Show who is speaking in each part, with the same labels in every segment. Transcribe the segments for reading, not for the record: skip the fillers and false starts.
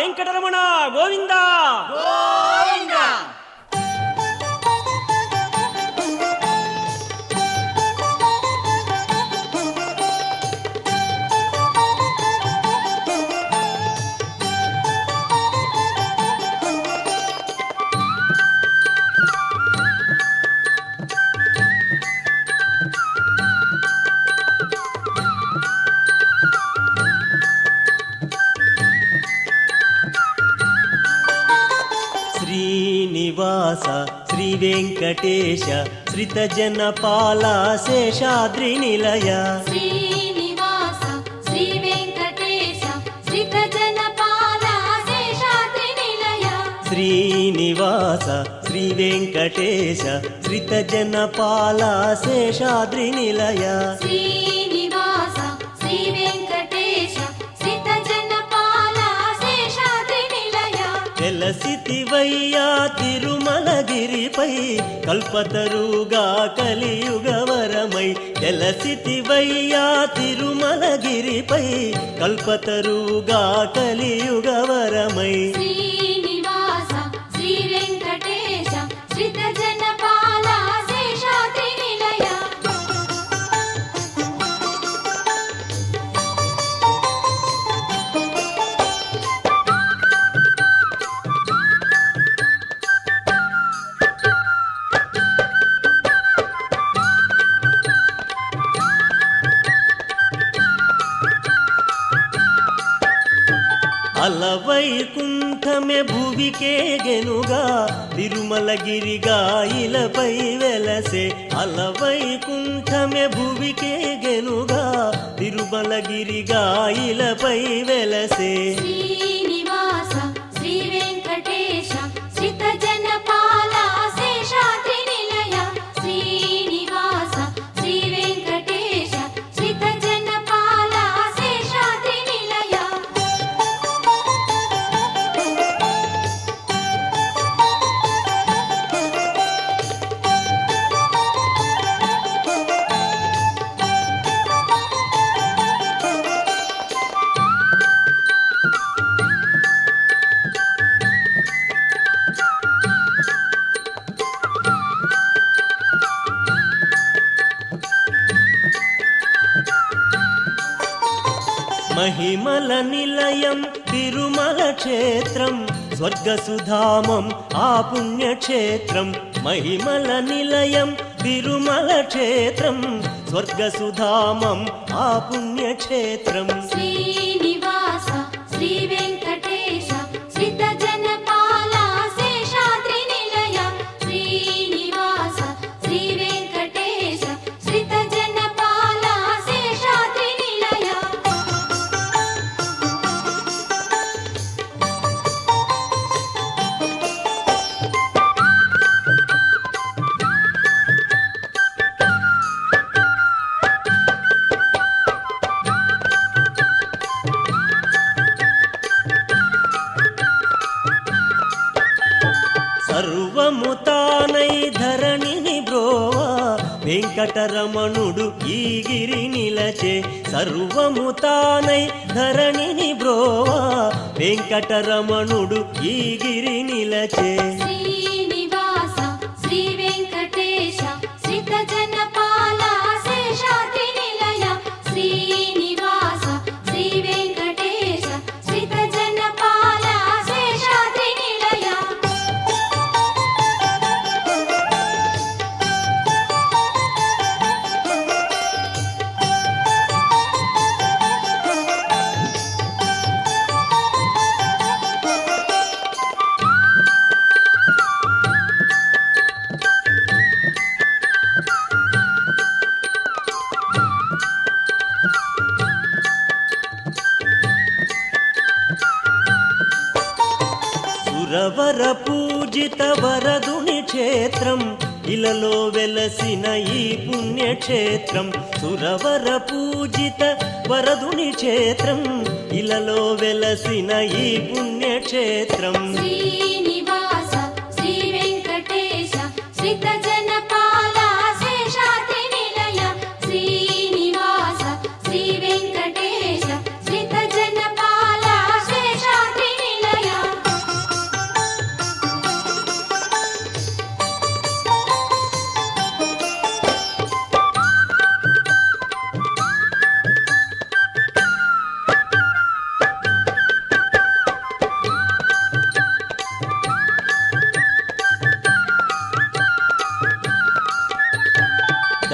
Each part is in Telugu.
Speaker 1: వెంకటరమణ గోవింద
Speaker 2: గోవింద.
Speaker 1: శ్రీనివాస శ్రీ వెంకటేశ శ్రితజనపాల శేషాద్రి నిలయ
Speaker 3: శ్రీనివాస శ్రీ వెంకటేశ శ్రితజనపాల శేషాద్రి నిలయ
Speaker 1: శ్రీనివాస శ్రీ వెంకటేశ శ్రితజనపాల శేషాద్రి నిలయ
Speaker 3: శ్రీనివాస శ్రీ వెంకటేశ శ్రితజనపాల శేషాద్రి నిలయ
Speaker 1: వెలసితివయ్యా తిరుమలగిరిపై కల్పతరుగా కలియుగవరమై వెలసితివయ్యా తిరుమలగిరిపై కల్పతరుగా కలియుగవరమై
Speaker 3: శ్రీనివాస శ్రీ వెంకటేశ శ్రితజనపాల శేషాద్రి నిలయ
Speaker 1: అలవైకుంఠమే భువికే గెనుగా తిరుమలగిరిగా ఇలపై వెలసే అలవైకుంఠమే భువికే గెనుగా తిరుమలగిరిగా ఇలపై వెలసే
Speaker 3: శ్రీనివాస శ్రీ వెంకటేశ శ్రితజనపాల శేషాద్రి నిలయ శ్రీనివాస శ్రీ వెంకటేశ శ్రితజనపాల శేషాద్రి నిలయ
Speaker 1: మహిమల నిలయం తిరుమల క్షేత్రం స్వర్గసుధామం ఆ పుణ్యక్షేత్రం మహిమల నిలయం తిరుమల క్షేత్రం స్వర్గసుధామం ఆ పుణ్యక్షేత్రం
Speaker 3: శ్రీనివాస శ్రీ వెంకటేశ శ్రితజనపాల శేషాద్రి నిలయ శ్రీనివాస శ్రీ వెంకటేశ శ్రితజనపాల శేషాద్రి నిలయ
Speaker 1: సర్వము తానై ధరణిని బ్రోవా వెంకటరమణుడు ఈ గిరి నిలచే సర్వము తానై ధరణిని బ్రోవా వెంకటరమణుడు ఈ గిరి నిలచే
Speaker 3: శ్రీనివాస శ్రీ వెంకటేశ శ్రితజనపాల శేషాద్రి నిలయ శ్రీనివాస శ్రీ వెంకటేశ శ్రితజనపాల శేషాద్రి నిలయ
Speaker 1: సురవర పూజిత వరదుని క్షేత్రం ఇలలో వెలసిన ఈ పుణ్యక్షేత్రం సురవర పూజిత వరదుని క్షేత్రం ఇలలో వెలసిన ఈ పుణ్యక్షేత్రం
Speaker 3: శ్రీనివాస శ్రీ వెంకటేశ శ్రితజనపాల శేషాద్రి నిలయ శ్రీనివాస శ్రీ వెంకటేశ శ్రితజనపాల శేషాద్రి నిలయ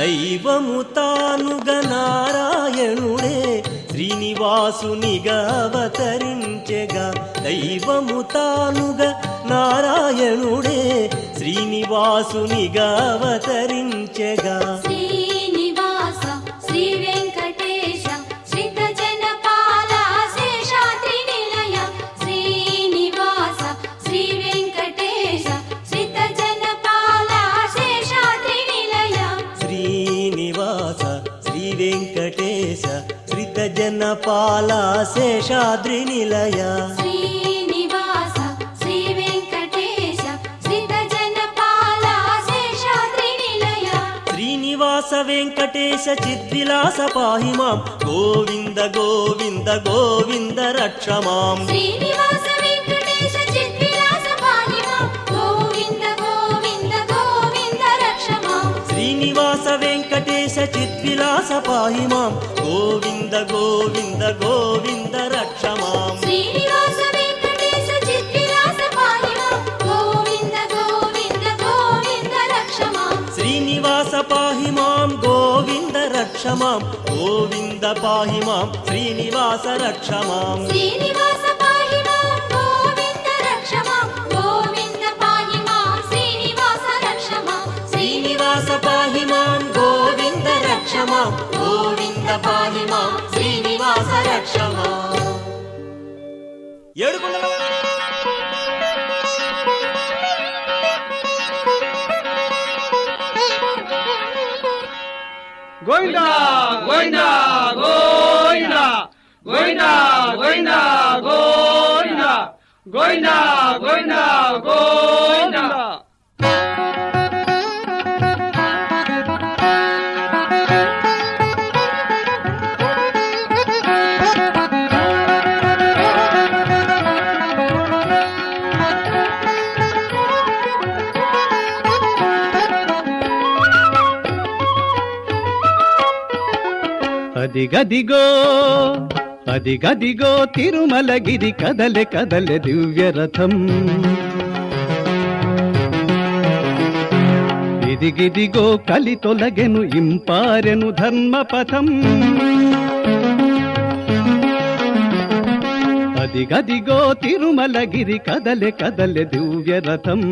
Speaker 1: దైవము తానుగా నారాయణుడే శ్రీనివాసునిగా అవతరించెగా. దైవము తానుగా నారాయణుడే శ్రీనివాసునిగా అవతరించెగా.
Speaker 3: శ్రీనివాస శ్రీ వెంకటేశ శ్రితజనపాల శేషాద్రి నిలయ. శ్రీనివాస శ్రీ వెంకటేశ శ్రితజనపాల శేషాద్రి నిలయ.
Speaker 1: శ్రీనివాస శ్రీ వెంకటేశ శ్రితజనపాల శేషాద్రి నిలయ.
Speaker 3: శ్రీనివాస శ్రీ వెంకటేశ శ్రితజనపాల శేషాద్రి నిలయ.
Speaker 1: శ్రీనివాస వెంకటేశ చిద్విలాస పాహి మాం. గోవింద గోవింద గోవింద రక్ష మాం.
Speaker 3: శ్రీనివాస వెంకటేశ చిద్విలాస పాహి మాం. గోవింద గోవింద గోవింద రక్ష మాం.
Speaker 1: శ్రీనివాస వెంకటేశ చిద్విలాస పాహి మాం. గోవింద గోవింద గోవింద రక్ష మాం.
Speaker 3: శ్రీనివాస వెంకటేశ చిద్విలాస పాహి మాం. గోవింద గోవింద గోవింద రక్ష మాం.
Speaker 1: శ్రీనివాస పాహి మాం. గోవింద రక్ష మాం. గోవింద పాహి మాం. శ్రీనివాస రక్ష మాం.
Speaker 3: శ్రీనివాస పాహి మాం. గోవింద రక్ష మాం. గోవింద పాహి మాం. శ్రీనివాస రక్ష మాం.
Speaker 1: శ్రీనివాస పాహి మాం. గోవింద రక్ష మాం. గోవింద పాహి మాం. శ్రీనివాస రక్ష మాం. ఏడుకొండల
Speaker 2: గోవిందా గోవిందా గోవిందా గోవిందా గోవిందా గోవిందా గోవిందా గోవిందా గోవిందా.
Speaker 4: అదిగదిగో అదిగదిగో తిరుమలగిరి కదలె కదలె దివ్యరథం. ఇదిగిదిగో కలి తొలగెను ఇంపారెను ధర్మపథం. అదిగదిగో తిరుమలగిరి కదలె కదలె దివ్యరథం.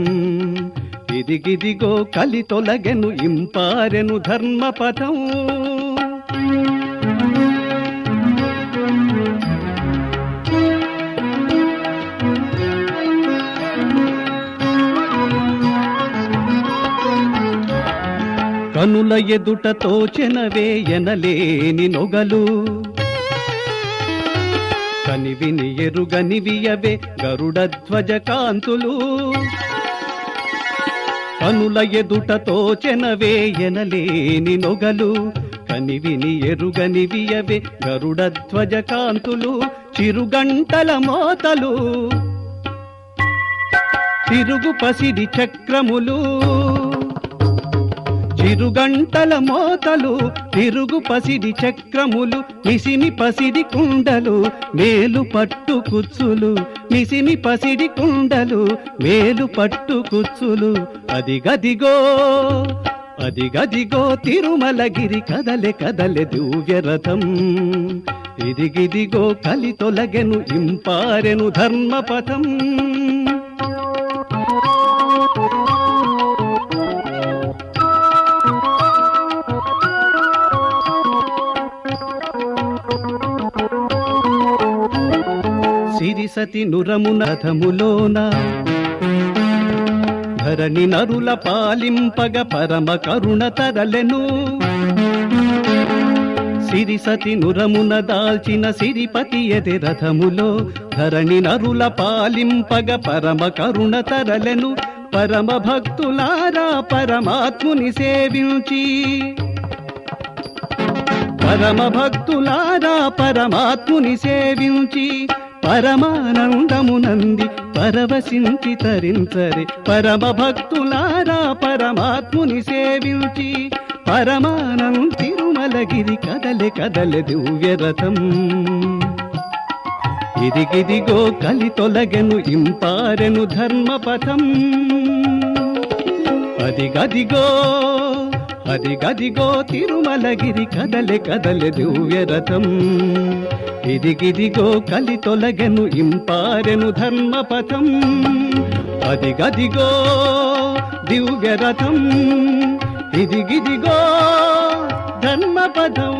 Speaker 4: ఇదిగిదిగో కలి తొలగెను ఇంపారెను ధర్మపథం. కనుల ఎదుట తోచెనవే ఎనలేని నొగలు. కనివిని ఎరుగనివియవే గరుడధ్వజ కాంతులు. కనుల ఎదుట తోచెనవే ఎనలేని నొగలు. కనివిని ఎరుగనివియవే గరుడధ్వజ కాంతులు. చిరుగంటల మోతలు తిరుగు పసిడి చక్రములు. చిరుగంటల మోతలు తిరుగు పసిడి చక్రములు. మిసిమి పసిడి కుండలు మేలు పట్టు కుచ్చులు. మిసిమి పసిడి కుండలు మేలు పట్టు కుచ్చులు. అదిగదిగో అదిగదిగో తిరుమలగిరి కదలె కదలె దివ్యరథం. ఇదిగిదిగో కలి తొలగెను ఇంపారెను ధర్మపథం. సిరిసతి నురమునథములోన ధరణి నరుల పాలింపగ పరమ కరుణ తరలెను. సిరిసతి నురమున దాల్చిన సిరిపతి ఎది రథములో ధరణి నరుల పాలింపగ పరమ కరుణ తరలెను. పరమ భక్తులారా పరమాత్ముని సేవించి. పరమ భక్తులారా పరమాత్ముని సేవించి. పరమానందమునంది పరవశించి తరించరే. పరమ భక్తులారా పరమాత్ముని సేవించి. తిరుమలగిరి కదలె కదలె దివ్యరథం. ఇదిగిదిగో కలి తొలగెను ఇంపారెను ధర్మపథం. అదిగదిగో అది గదిగో తిరుమలగిరి కదలె కదలె దివ్యరథం ఇదిగిదిగో కలి తొలగెను ఇంపారెను ధర్మపథం అది గదిగో దివ్యరథం ఇదిగిదిగో ధర్మపథం.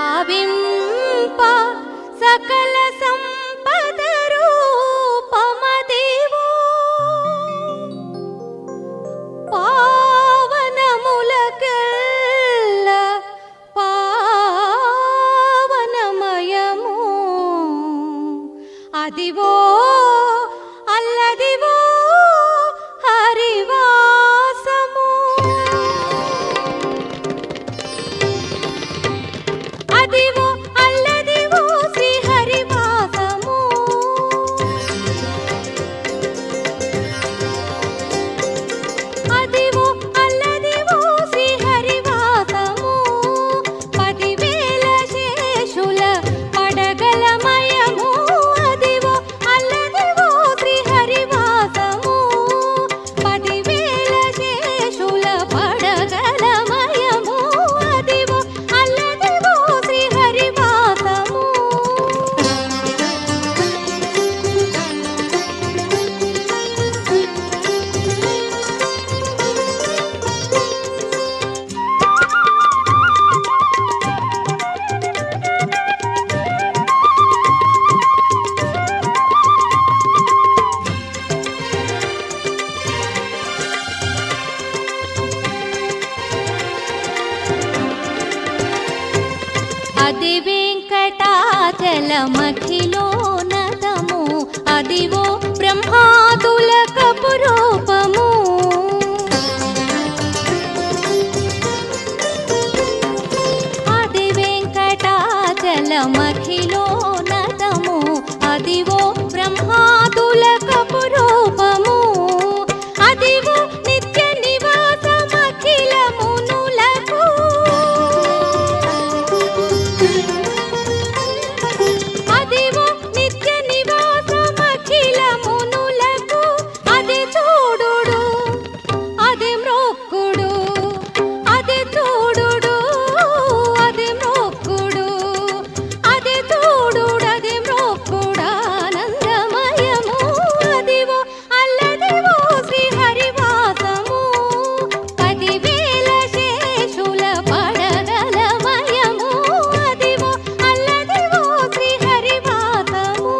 Speaker 3: భావింప సకల సంపద రూపమదివో పావనములకెల్ల పావనమయము అదివో అల్లదివో హరివాసము అదివో అల్లదివో శ్రీహరివాసము అదివో అల్లదివో శ్రీహరివాసము 10,000 శేషుల పడగలమయము అదివో అల్లదివో శ్రీహరివాసము 10,000 శేషుల పడగలమయము అదివో అల్లదివో శ్రీహరివాసము. అది వెంకటాచలమఖిలోనతము అదివో బ్రహ్మాతులకపు రూపము అది వెంకటాచలమఖిలోనతము అదివో బ్రహ్మాతులకపు రూపము అదివో నిత్య నివాసమఖిల మునులకు అదివో నిత్య నివాసమఖిల మునులకు అది చూడుడు అది మ్రొక్కుడు అది చూడుడు అది మ్రొక్కుడు అది చూడుడు అది మ్రొక్కుడు ఆనందమయము అదివో అల్లదివో శ్రీహరివాసము 10,000 శేషుల పడగలమయము అదివో అల్లదివో శ్రీహరివాసము.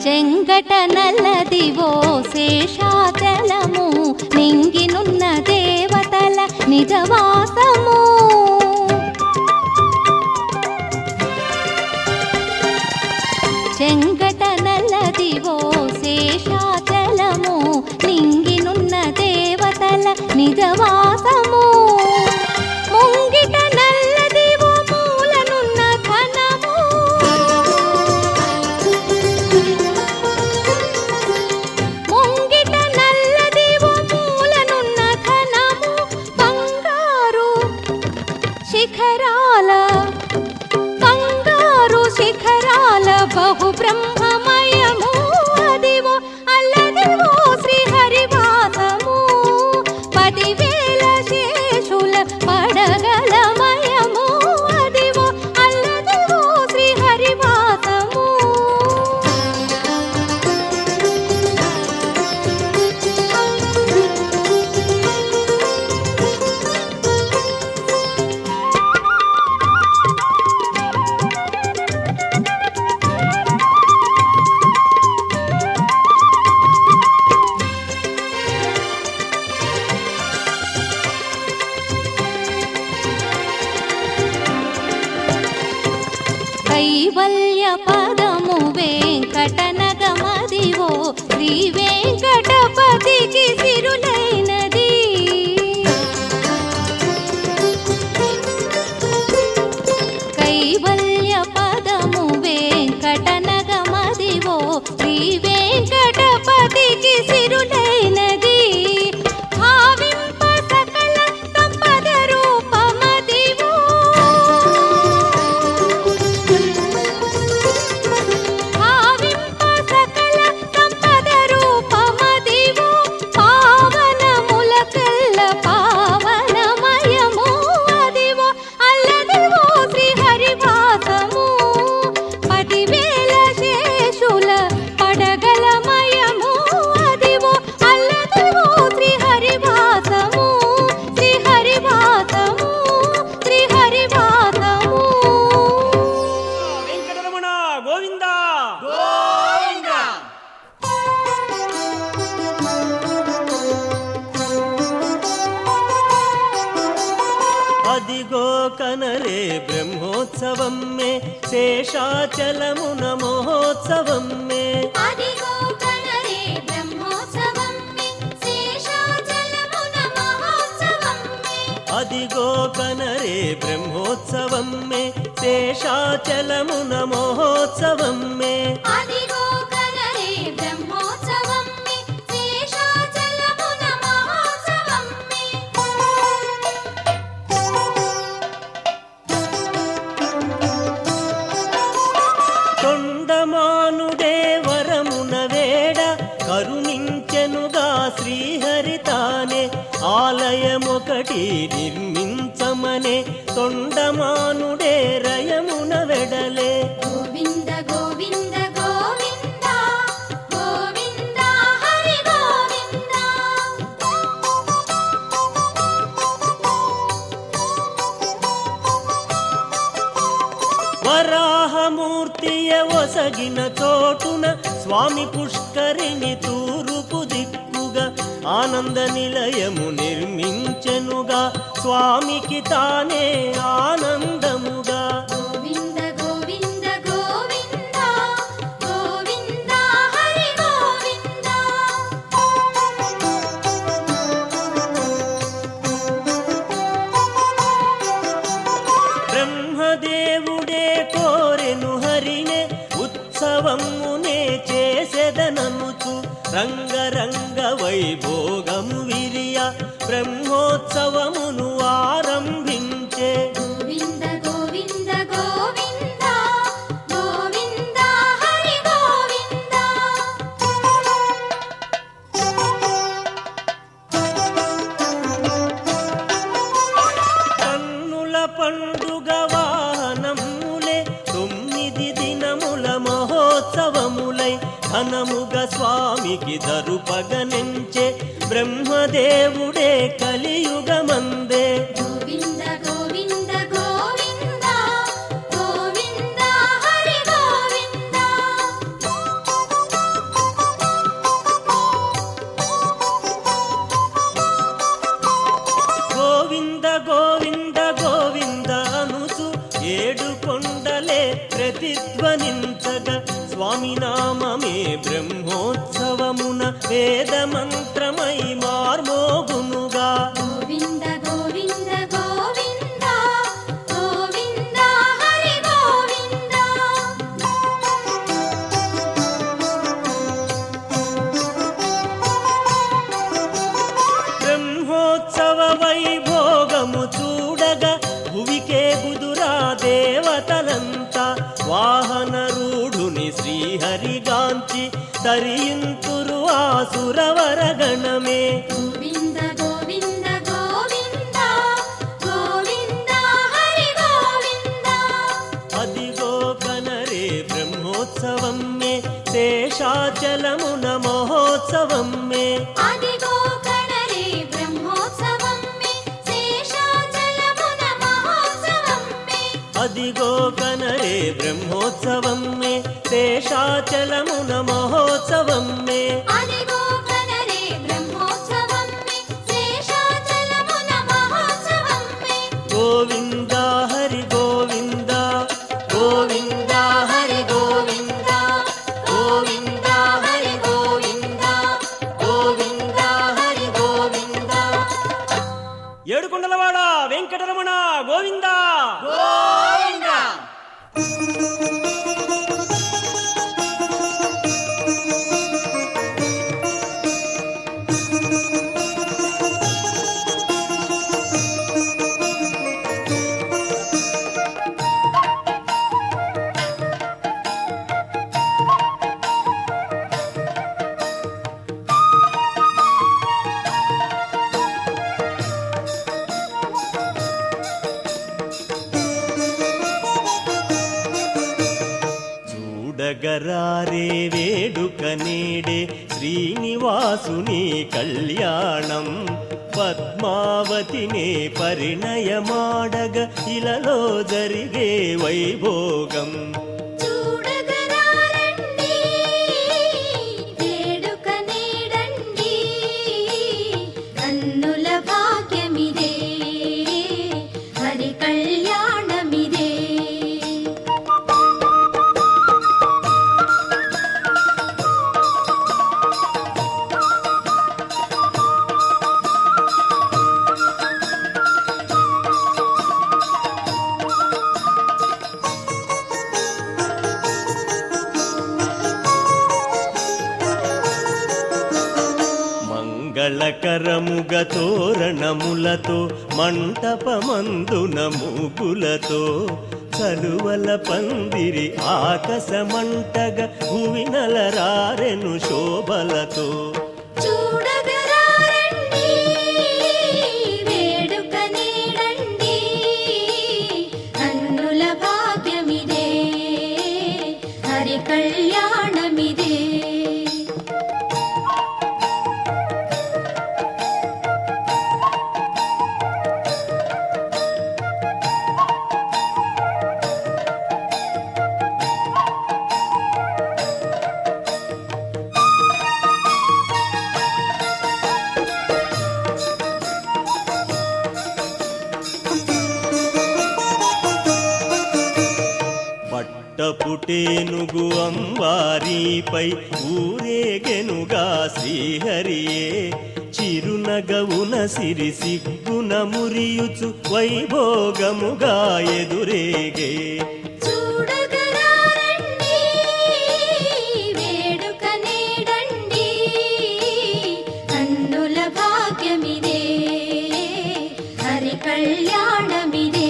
Speaker 3: చెంగట నల్లదివో శేషాచలము నింగినున్న దేవతల నిజవాసము చెంగట నల్లదివో శేషాచలము నింగినున్న దేవతల నిజవాసము ముంగిట నల్లదివో మూలనున్న ఘనము ముంగిట నల్లదివో మూలనున్న ఘనము బంగారు శిఖరాల బహు బ్రహ్మమయము అదివో అల్లదివో శ్రీహరివాసము 10,000 శేషుల పడగలమయము అదివో అల్లదివో శ్రీహరివాసము. కైవల్య పదము వెంకటనగమదివో శ్రీ వెంకటపతికి సిరులైనది. కైవల్య పదము వెంకటనగమదివో శ్రీ వెంకటపతికి సిరులైనది. భావింప సకల సంపద రూపమదివో భావింప సకల సంపద రూపమదివో పావనములకల్ల పావనమయము అదివో అల్లదివో శ్రీహరివాసము 10,000 శేషుల పడగలమయము అదివో అల్లదివో శ్రీహరివాసము శ్రీహరివాసము శ్రీహరివాసము.
Speaker 2: వెంకటరమణ గోవింద
Speaker 1: అదిగో కనరే బ్రహ్మోత్సవం మే శేషాచలమున మహోత్సవం మే.
Speaker 3: అదిగో కనరే బ్రహ్మోత్సవం మే శేషాచలమున మహోత్సవం మే.
Speaker 1: అదిగో కనరే బ్రహ్మోత్సవం మే శేషాచలమున మహోత్సవం మే.
Speaker 3: అదిగో కనరే బ్రహ్మోత్సవం మే శేషాచలమున మహోత్సవం మే.
Speaker 1: తొండమానుడే వరమున వేడ కరుణించెనుగా శ్రీహరితానే ఆలయమొకటి నిర్మించమనే తొండమానుడే రయమున వెడలే.
Speaker 3: గోవింద గోవింద గోవింద గోవింద హరి గోవింద.
Speaker 1: వరాహమూర్తియ ఒసగిన చోటున స్వామి పుష్కరిణి తూరుపు దిక్కుగా ఆనంద నిలయము నిర్మించెనుగా స్వామికి తానే ఆనందముగా.
Speaker 3: గోవింద గోవింద గోవింద గోవింద హరి గోవింద.
Speaker 1: బ్రహ్మదేవుడే కోరెను హరినే ఉత్సవమునే చేసెదననుచు రంగరంగ వైభోగము విరియ బ్రహ్మోత్సవమును ఆరంభించే.
Speaker 3: గోవింద గోవింద గోవింద గోవింద హరి గోవింద.
Speaker 1: కన్నుల పండుగ వాహనములే 9 దినముల మహోత్సవములై ఘనముగ స్వామికి దరుపగనెంచే బ్రహ్మదేవుడే కలియుగమందే.
Speaker 3: గోవింద గోవింద గోవింద గోవింద హరి గోవింద.
Speaker 1: గోవింద గోవింద గోవింద అనుచు 7 కొండలే ప్రతిధ్వనించగా స్వామి నామమే బ్రహ్మోత్సవమున వేద మంత్రమై మార్మోగునుగా.
Speaker 3: గోవింద గోవింద గోవింద గోవింద హరి గోవింద.
Speaker 1: బ్రహ్మోత్సవ వైభోగము చూడగా భువికే గుదురా దేవతలంతా వాహన రూఢుని శ్రీహరిగాంచి తరియింతురు ఆసురవర గణమే.
Speaker 3: గోవింద గోవింద గోవింద గోవింద హరి గోవింద.
Speaker 1: అదిగో కనరే బ్రహ్మోత్సవం మే శేషాచలమున మహోత్సవం మే.
Speaker 3: అదిగో కనరే బ్రహ్మోత్సవం మే శేషాచలమున మహోత్సవం మే.
Speaker 1: అదిగో కనరే బ్రహ్మోత్సవం మే శేషాచలమున మహోత్సవం మే.
Speaker 3: అదిగో కనరే బ్రహ్మోత్సవం మే శేషాచలమున మహోత్సవం మే.
Speaker 1: గోవింద హరి గోవింద గోవింద చూడగరారే వేడుక నేడే శ్రీనివాసుని కళ్యాణం పద్మావతినే పరిణయమాడగ ఇలలో జరిగే వైభోగం
Speaker 3: చూడగరారండి వేడుక నేడండి కన్నుల భాగ్యమిదే హరి కళ్యాణమిదే
Speaker 1: మంగళకరముగ తోరణములతో మంటపమందున మూగులతో కలువల పందిరి ఆకాశమంటగ భువినలరారెను శోభలతో
Speaker 3: చూడగరారండి వేడుక నేడండి కన్నుల భాగ్యమిదే హరి కళ్యాణమిదే
Speaker 1: పట్టపుటేనుగు అంబారీపై ఊరేగెనుగా శ్రీహరియే చిరునగవున సిరి సిగ్గున మురియుచు వైభోగముగా ఎదురేగే
Speaker 3: చూడగరారండి వేడుక నేడండి కన్నుల భాగ్యమిదే హరి కళ్యాణమిదే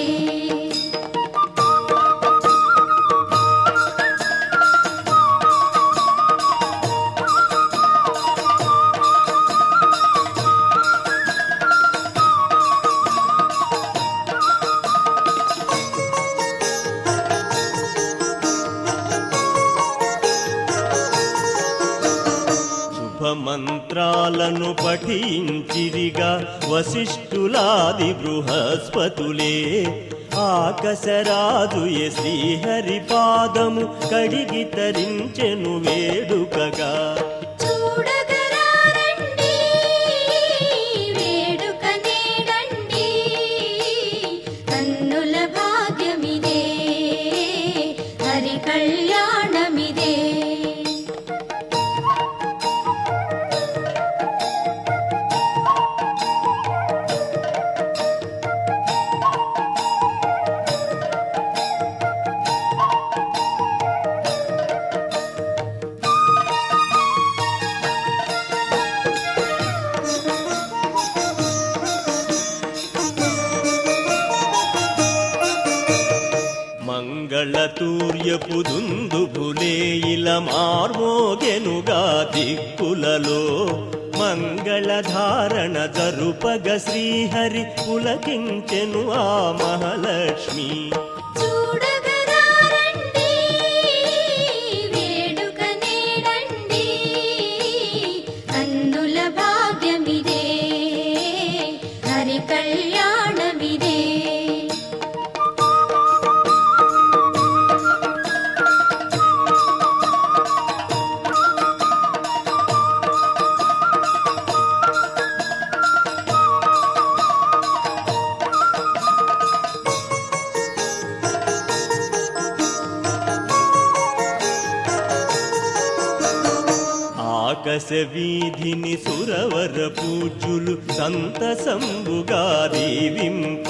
Speaker 1: మంత్రాలను పఠించిరిగా వశిష్ఠులాది బృహస్పతులే ఆకాశరాజుయే శ్రీహరి పాదము కడిగి తరించెను వేడుకగా
Speaker 3: చూడగరారండి వేడుక నేడండి కన్నుల భాగ్యమిదే హరి కళ్యాణమిదే
Speaker 1: మంగళతూర్యపు దుందుభులే ఇలా మార్మోగెనుగా దిక్కులలో మంగళధారణ జరుపగ శ్రీహరి పులకించెను ఆ మహాలక్ష్మి
Speaker 3: చూడగరారండి వేడుక నేడండి కన్నుల భాగ్యమిదే హరి కళ్యాణమిదే
Speaker 1: ఆకాశ వీధిని సురవర పూజులు సంతసంబుగా దీవింప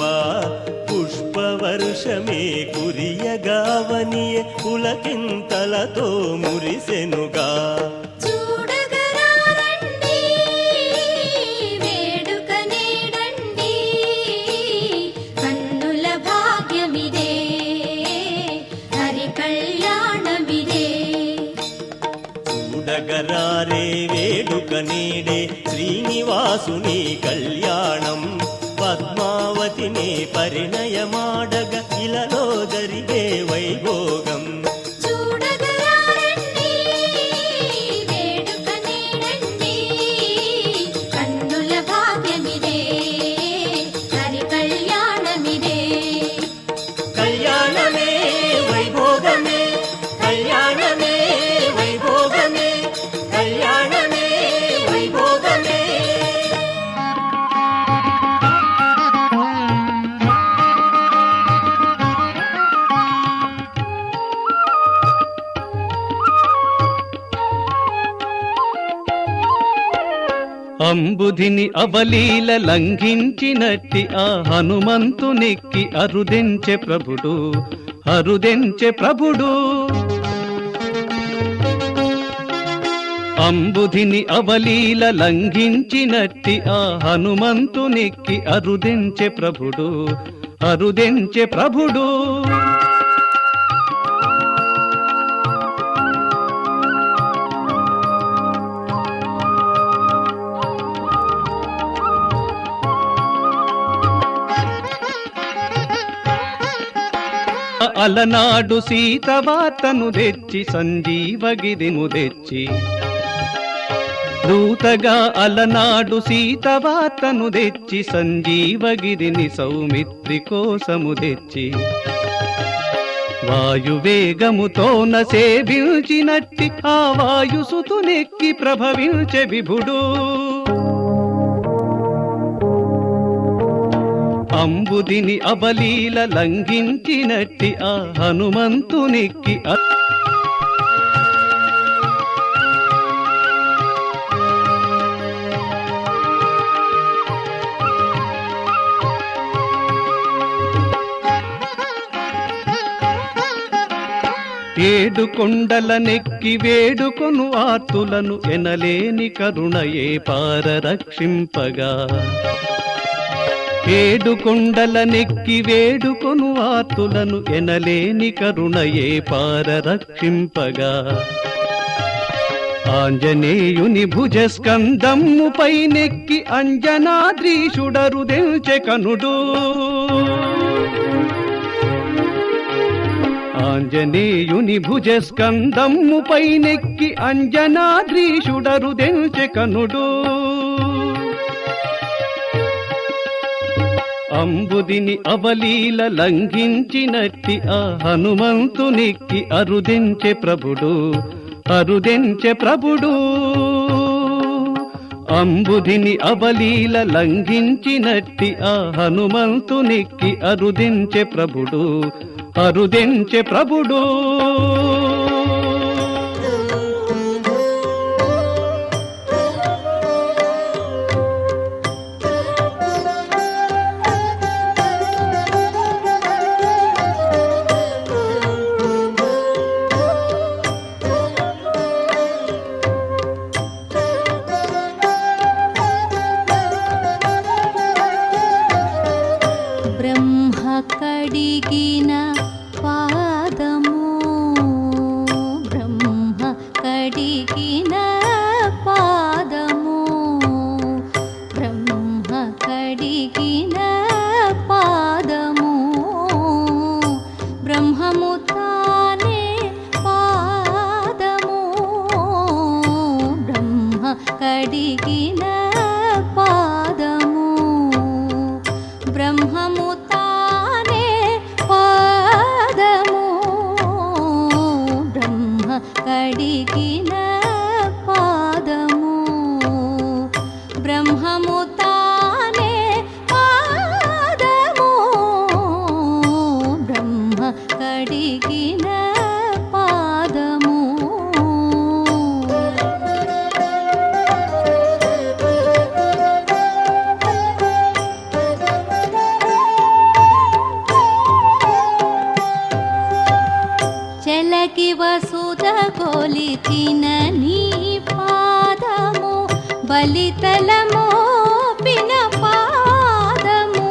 Speaker 1: పుష్పవర్షమే కురియగావనియ పులకింతలతో మురిసెనుగా
Speaker 3: చూడగరారండి వేడుక నేడండి కన్నుల భాగ్యమిదే హరి కళ్యాణమిదే
Speaker 1: చూడగరారే వేడుక నేడే శ్రీనివాసుని కళ్యాణం పద్మావతిని పరిణయమాడగ ఇలలో జరిగే వైభోగం
Speaker 3: చూడగరారండి
Speaker 4: అంబుధిని అవలీల లంఘించినట్టి ఆ హనుమంతునికి అరుదెంచె ప్రభుడు, అరుదెంచె ప్రభుడు. అంబుధిని అవలీల లంఘించినట్టి ఆ హనుమంతునికి అరుదెంచె ప్రభుడు, అరుదెంచె ప్రభుడు. అలనాడు సీతవార్తను తెచ్చి సంజీవగిరిను తెచ్చి దూతగా, అలనాడు సీతవార్తను తెచ్చి సంజీవగిరిని సౌమిత్రి కోసము తెచ్చి వాయువేగముతోన సేవించినట్టి ఆ వాయుసుతునెక్కి ప్రభవించే విభుడు. అంబుధిని అవలీల లంఘించినట్టి ఆ హనుమంతునికి ఏడు కొండల నెక్కి వేడుకొను ఆర్తులను ఎనలేని కరుణయే పారరక్షింపగా. ఏడు కొండల నెక్కి వేడుకొను ఆర్తులను ఎనలేని కరుణయే పారరక్షింపగా. ఆంజనేయుని భుజస్కందమ్ముపై నెక్కి అంజనాద్రీషుడరుదెంచె కనుడు. ఆంజనేయుని భుజస్కందమ్ముపై నెక్కి అంజనాద్రీషుడరుదెంచె కనుడు. అంబుధిని అవలీల లంఘించినట్టి ఆ హనుమంతునికి అరుదెంచె ప్రభుడు, అరుదెంచె ప్రభుడు. అంబుధిని అవలీల లంఘించినట్టి ఆ హనుమంతునికి అరుదెంచె ప్రభుడు, అరుదెంచె ప్రభుడు.
Speaker 3: కడిగిన పాదము, బ్రహ్మ కడిగిన పాదము, బ్రహ్మ కడిగిన పాదము, బ్రహ్మము తానే పాదము, బ్రహ్మ కడిగిన పాదము, బ్రహ్మము కడిగిన పాదము, బ్రహ్మము తానే పాదము, బ్రహ్మ కడిగిన పాదము. చెలకి వసుధ కొలిచిన నీ పాదము, బలితలమో పిన పాదము,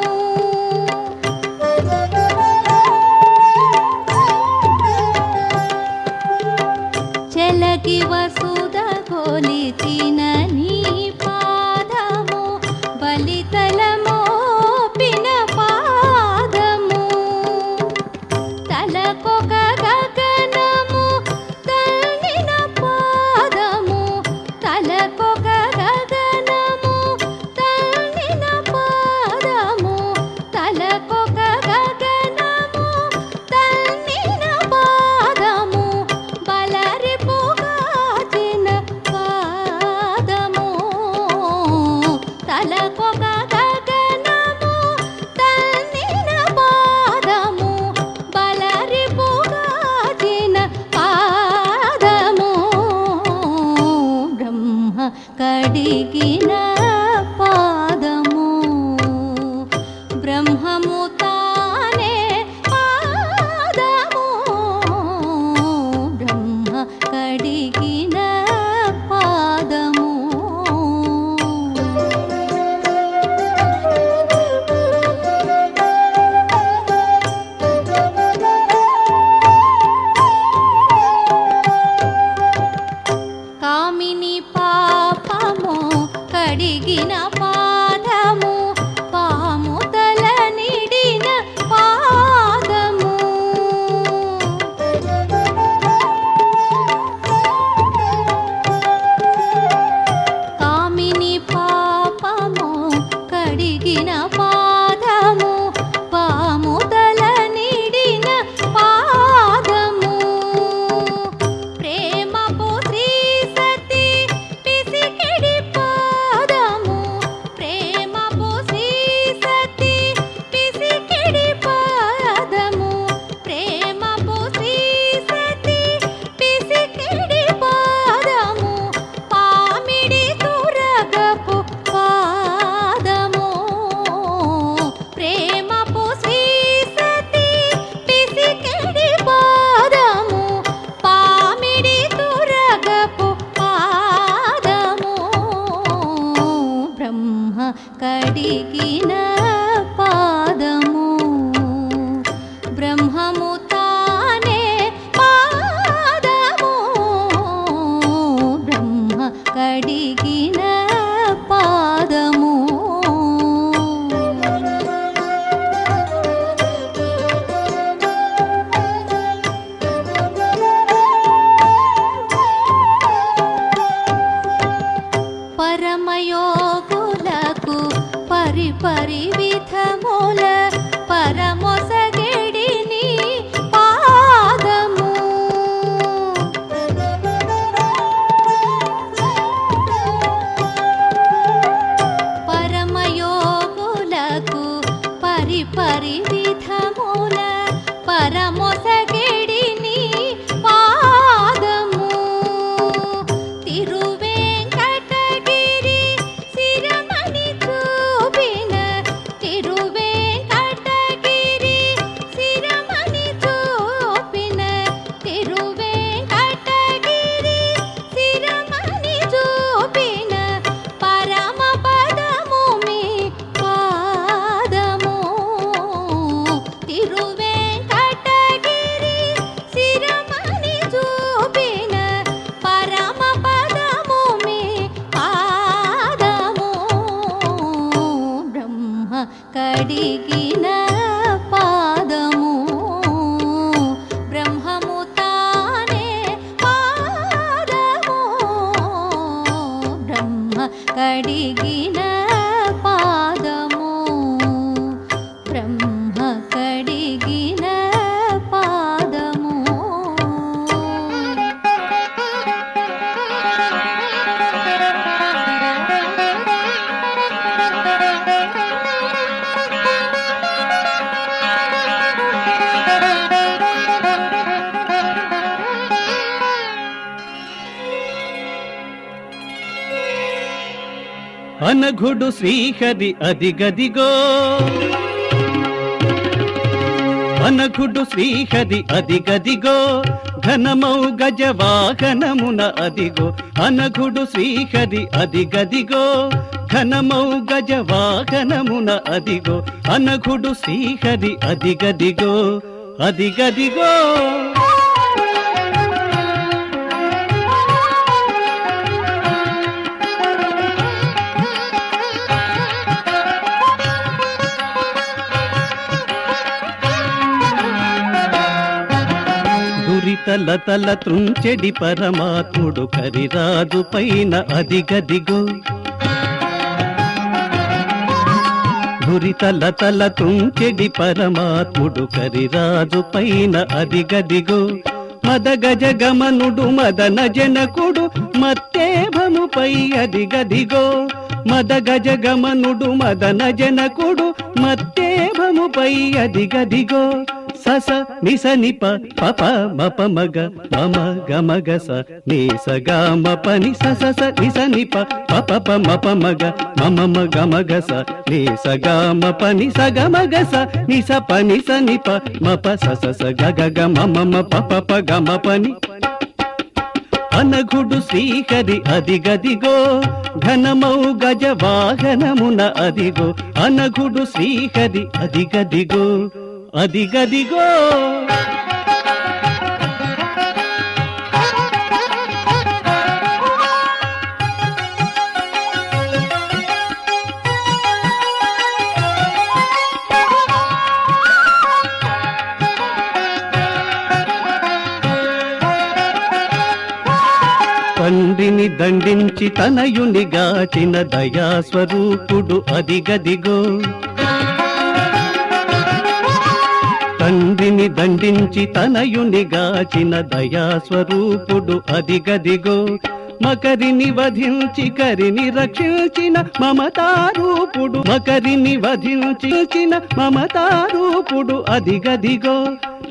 Speaker 3: చెలకి వసుధ కొలిచిన నీ పాదము, బలితలమో పిన పాదము, తలకొక బ్రహ్మము తానే పాదము బ్రహ్మ కడిగిన పాదము పరమయోగులకు పరిపరి విధముల పరమొసగెడిని పాదము పరమయోగులకు పరిపరి విధముల పరమొసగెడిని పాదము తిరువేంకటగిరి శిరమణి చూపిన తిరువేంకటగిరి శిరమణి చూపిన తిరువేంకటగిరి శిరమణి చూపిన పరమ పదము మీ పాదము తిరువేంకటగిరి శిరమణి చూపిన పరమ పదము మీ పాదము బ్రహ్మ కడిగిన పాదము బ్రహ్మము తానే పాదము బ్రహ్మ కడిగిన పాదము బ్రహ్మ కడిగిన పాదము
Speaker 4: అనఘుడు శ్రీహరి అదిగదిగో అనఘుడు శ్రీహరి అదిగదిగో ఘనమౌ గజవాహనమున అదిగో అనఘుడు శ్రీహరి అదిగదిగో ఘనమౌ గజవాహనమున అదిగో అనఘుడు శ్రీహరి అదిగదిగో అదిగదిగో దురితలతల త్రుంచెడి పరమాత్ముడు కరిరాజు పైన అదిగదిగో దురితలతల త్రుంచెడి పరమాత్ముడు కరిరాజు పైన అదిగదిగో మదగజ గమనుడు మదన జనకుడు మత్తేభముపై అదిగదిగో మదగజ గమనుడు మదన జనకుడు మత్తేభముపై అదిగదిగో సస నిస నిప పప మప మగ మమ గమగ స ని స గ మ ప ని స స స ని స ని ప ప ప మప మగ మమ మ గమగ స ని స గ మ ప ని స గ మ గ స ని స ప ని స ని ప మ ప స స స గ గ గ మ మ మ ప ప ప గ మ ప ని అనఘుడు శ్రీహరి అదిగదిగో ఘనమౌ గజవాహనమున అదిగో అనఘుడు శ్రీహరి అదిగదిగో అదిగదిగో తండ్రిని దండించి తనయుని గాచిన దయాస్వరూపుడు అదిగదిగో తండ్రిని దండించి తనయుని గాచిన దయాస్వరూపుడు అదిగదిగో మకరిని వధించి కరిని రక్షించిన మమతారూపుడు మకరిని వధించిన మమతారూపుడు అదిగదిగో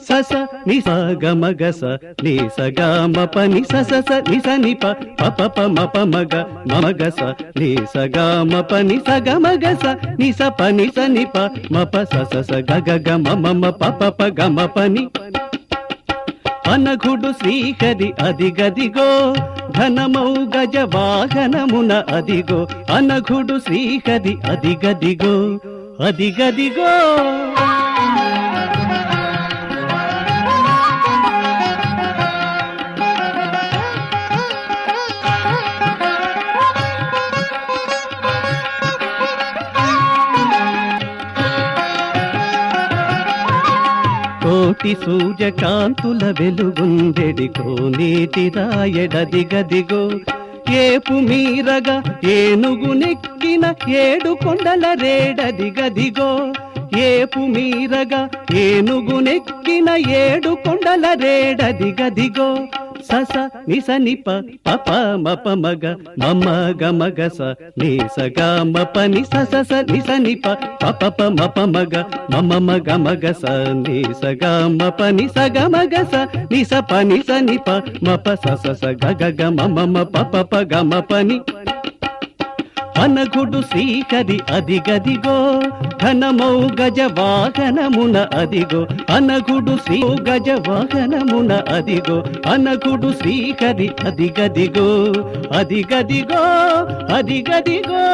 Speaker 4: సస ని స గ మ గ స ని స గ మ ప ని స స స ని స ని ప ప ప ప మ ప మ గ మ మ గ స ని స గ మ ప ని స గ మ గ స ని స ప ని స ని ప మ ప స స స గ గ గ మ మ మ ప ప ప గ మ ప ని అనఘుడు శ్రీహరి అదిగదిగో ఘనమౌ గజవాహనమున అదిగో అనఘుడు శ్రీహరి అదిగదిగో అదిగదిగో కోటి సూర్యకాంతుల వెలుగుందెడి కోనేటి రాయడదిగదిగో ఏపు మీరగా ఏనుగు నెక్కిన ఏడు కొండల రేడదిగదిగో ఏపు మీరగా ఏనుగు నెక్కిన ఏడు కొండల రేడదిగదిగో సస నిస నిప పప మప మగ మమ గమగ స నిస గమ పని సస స నిస నిప పప మప మగ మమ మగ మగ స నిస గమ పని స గమగ స నిస పని స నిప మప సస స గగ గ మమ పప గమ పని అనగుడు శ్రీహరి అదిగదిగో ఘనమౌ గజ వాహనమున అదిగో అనగుడు శ్రీ గజ వాహనమున అదిగో అనగుడు శ్రీహరి అదిగదిగో అదిగదిగో అదిగదిగో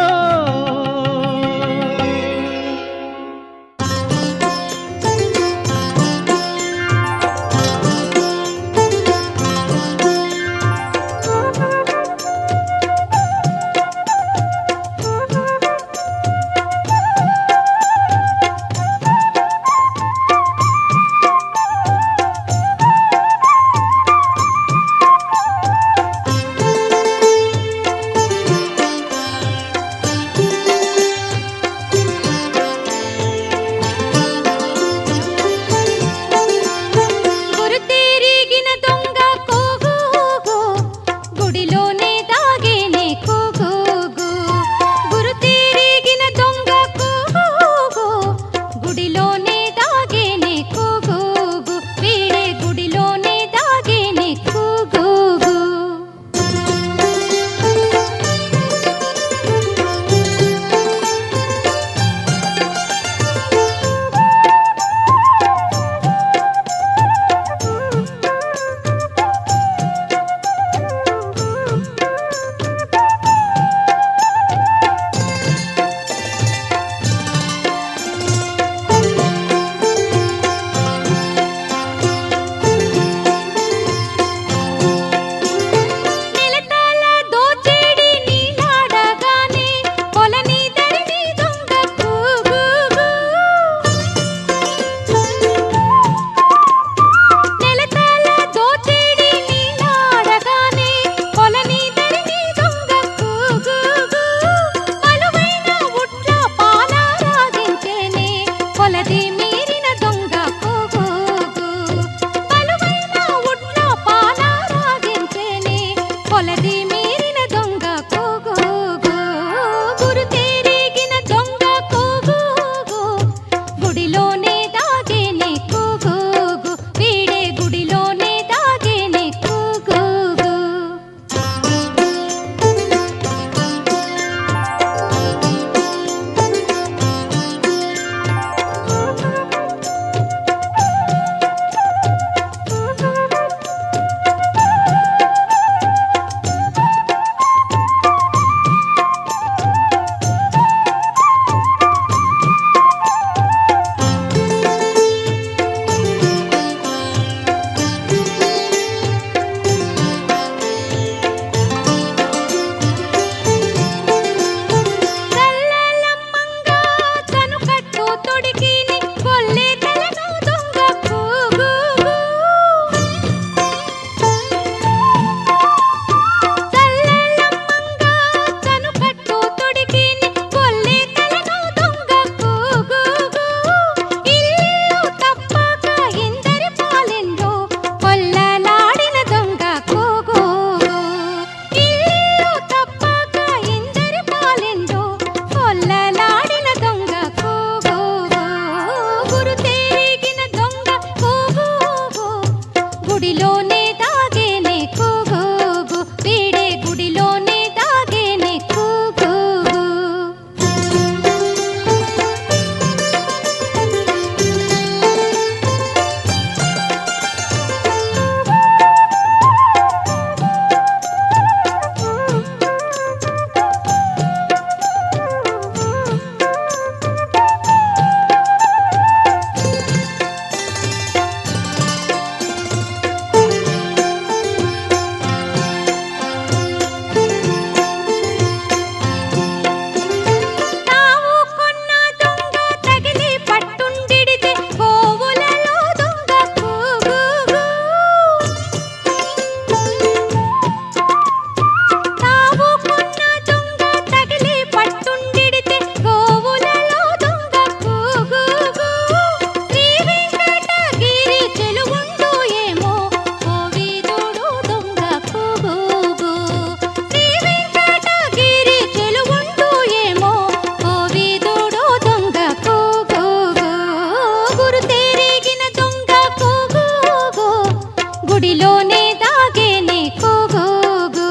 Speaker 3: గుడిలోనే దాగేనే కూగూగు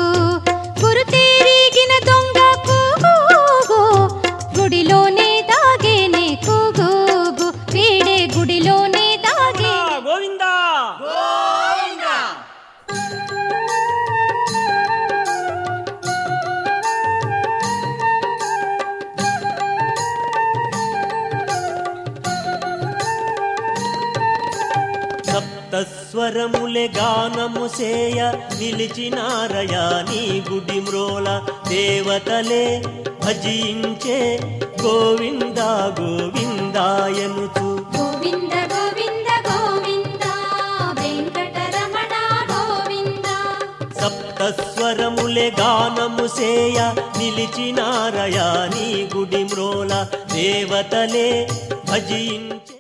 Speaker 3: గురుతెరిగిన దొంగ కూగూగు గుడిలోనే దాగేనే కూగూగు వీడే గుడిలోనే దాగే
Speaker 2: గోవిందా
Speaker 1: సప్తస్వరములే గానము సేయ నిలిచినారయా నీ గుడి మ్రోల దేవతలే భజించే గోవింద గోవిందాయనుచు
Speaker 3: గోవింద గోవింద గోవింద వెంకటరమణ గోవింద
Speaker 1: సప్తస్వరములే గానము సేయ నిలిచినారయా నీ గుడి మ్రోల దేవతలే భజించే